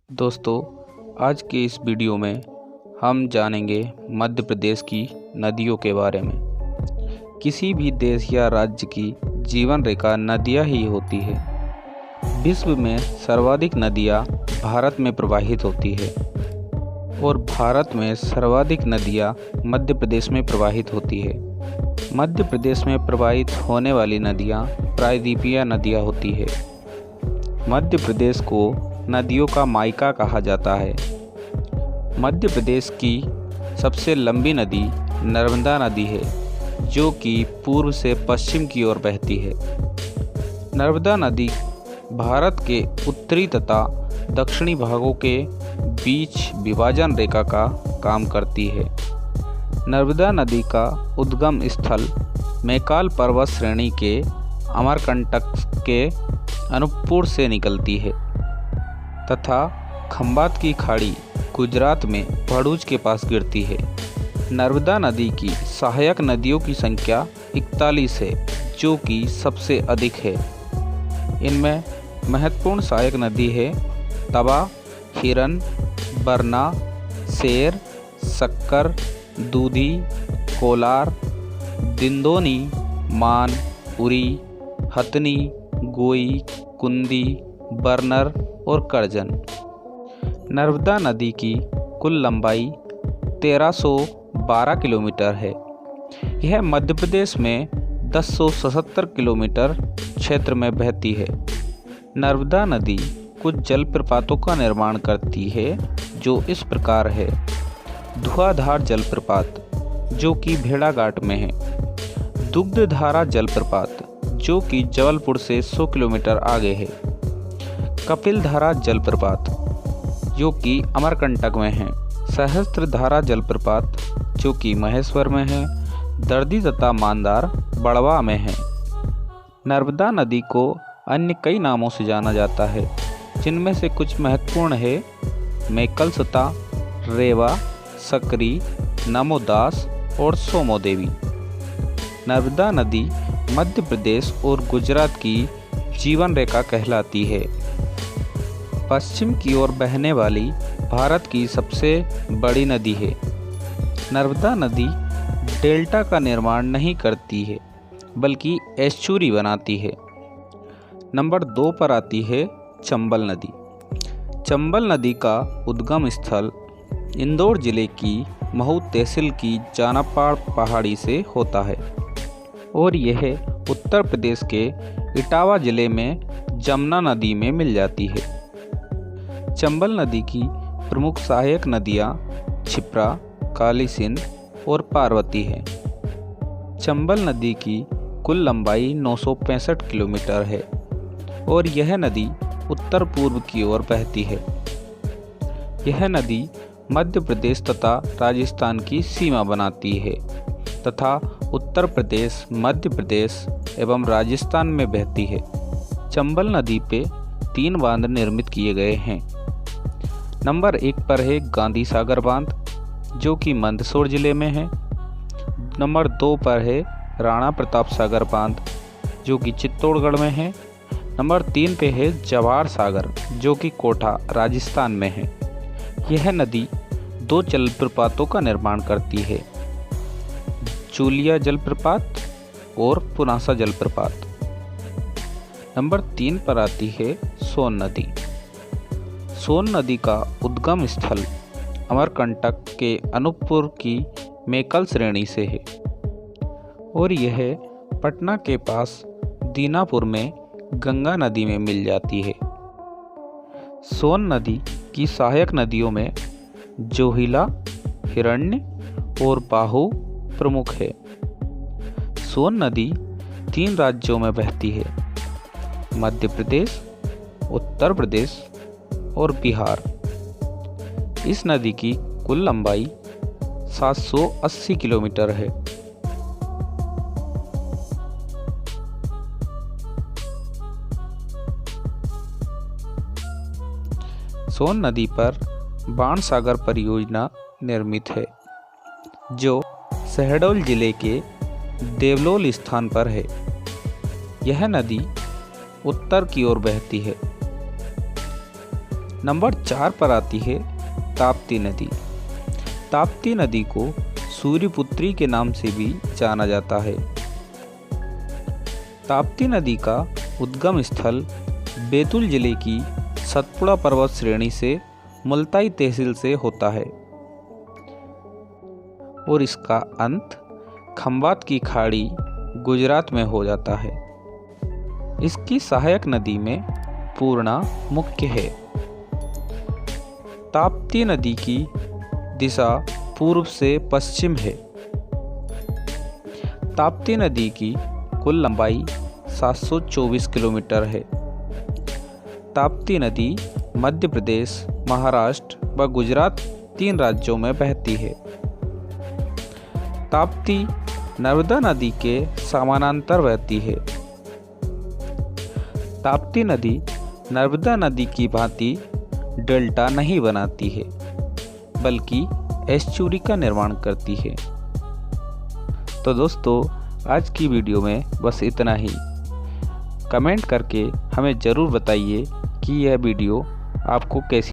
दोस्तों, आज के इस वीडियो में हम जानेंगे मध्य प्रदेश की नदियों के बारे में। किसी भी देश या राज्य की जीवन रेखा नदियाँ ही होती है। विश्व में सर्वाधिक नदियाँ भारत में प्रवाहित होती है और भारत में सर्वाधिक नदियाँ मध्य प्रदेश में प्रवाहित होती है। मध्य प्रदेश में प्रवाहित होने वाली नदियाँ प्रायद्वीपीय नदियाँ होती है। मध्य प्रदेश को नदियों का मायका कहा जाता है। मध्य प्रदेश की सबसे लंबी नदी नर्मदा नदी है, जो कि पूर्व से पश्चिम की ओर बहती है। नर्मदा नदी भारत के उत्तरी तथा दक्षिणी भागों के बीच विभाजन रेखा का काम करती है। नर्मदा नदी का उद्गम स्थल मैकाल पर्वत श्रेणी के अमरकंटक के अनूपपुर से निकलती है तथा खंभात की खाड़ी गुजरात में भरूच के पास गिरती है। नर्मदा नदी की सहायक नदियों की संख्या 41 है, जो कि सबसे अधिक है। इनमें महत्वपूर्ण सहायक नदी है तवा, हिरन, बरना, शेर, शक्कर, दूधी, कोलार, दिंदोनी, मान, उरी, हथनी, गोई, कुंदी, बरनर और करजन। नर्मदा नदी की कुल लंबाई 1312 किलोमीटर है। यह मध्य प्रदेश में 1077 किलोमीटर क्षेत्र में बहती है। नर्मदा नदी कुछ जलप्रपातों का निर्माण करती है, जो इस प्रकार है। धुआंधार जलप्रपात, जो कि भेड़ाघाट में है। दुग्धधारा जलप्रपात, जो कि जबलपुर से 100 किलोमीटर आगे है। कपिलधारा जलप्रपात, जो कि अमरकंटक में है। सहस्त्रधारा जलप्रपात, जो कि महेश्वर में है। दर्दी तथा मानदार बड़वा में है। नर्मदा नदी को अन्य कई नामों से जाना जाता है, जिनमें से कुछ महत्वपूर्ण है मैकलसता, रेवा, सकरी, नमोदास और सोमोदेवी। नर्मदा नदी मध्य प्रदेश और गुजरात की जीवन रेखा कहलाती है। पश्चिम की ओर बहने वाली भारत की सबसे बड़ी नदी है। नर्मदा नदी डेल्टा का निर्माण नहीं करती है, बल्कि एस्चुरी बनाती है। नंबर 2 पर आती है चंबल नदी। चंबल नदी का उद्गम स्थल इंदौर जिले की महू तहसील की जानापाड़ पहाड़ी से होता है और यह उत्तर प्रदेश के इटावा जिले में जमुना नदी में मिल जाती है। चंबल नदी की प्रमुख सहायक नदियाँ क्षिप्रा, काली सिंध और पार्वती हैं। चंबल नदी की कुल लंबाई 965 किलोमीटर है और यह नदी उत्तर पूर्व की ओर बहती है। यह नदी मध्य प्रदेश तथा राजस्थान की सीमा बनाती है तथा उत्तर प्रदेश, मध्य प्रदेश एवं राजस्थान में बहती है। चंबल नदी पे 3 बांध निर्मित किए गए हैं। नंबर 1 पर है गांधी सागर बांध, जो कि मंदसौर जिले में है। नंबर 2 पर है राणा प्रताप सागर बांध, जो कि चित्तौड़गढ़ में है। नंबर 3 पे है जवाहर सागर, जो कि कोटा राजस्थान में है। यह नदी 2 जलप्रपातों का निर्माण करती है, चूलिया जलप्रपात और पुनासा जलप्रपात। नंबर 3 पर आती है सोन नदी। सोन नदी का उद्गम स्थल अमरकंटक के अनूपपुर की मैकल श्रेणी से है और यह पटना के पास दीनापुर में गंगा नदी में मिल जाती है। सोन नदी की सहायक नदियों में जोहिला, हिरण्य और बाहु प्रमुख है। सोन नदी 3 राज्यों में बहती है, मध्य प्रदेश, उत्तर प्रदेश और बिहार। इस नदी की कुल लंबाई 780 किलोमीटर है। सोन नदी पर बाणसागर परियोजना निर्मित है, जो शहडोल जिले के देवलोल स्थान पर है। यह नदी उत्तर की ओर बहती है। नंबर 4 पर आती है ताप्ती नदी। ताप्ती नदी को सूर्यपुत्री के नाम से भी जाना जाता है। ताप्ती नदी का उद्गम स्थल बैतूल जिले की सतपुड़ा पर्वत श्रेणी से मुल्ताई तहसील से होता है और इसका अंत खंबात की खाड़ी गुजरात में हो जाता है। इसकी सहायक नदी में पूर्णा मुख्य है। ताप्ती नदी की दिशा पूर्व से पश्चिम है। ताप्ती नदी की कुल लंबाई 724 किलोमीटर है। ताप्ती नदी मध्य प्रदेश, महाराष्ट्र व गुजरात 3 राज्यों में बहती है। ताप्ती नर्मदा नदी के समानांतर बहती है। ताप्ती नदी नर्मदा नदी की भांति डेल्टा नहीं बनाती है, बल्कि एस्चुरी का निर्माण करती है। तो दोस्तों, आज की वीडियो में बस इतना ही। कमेंट करके हमें ज़रूर बताइए कि यह वीडियो आपको कैसी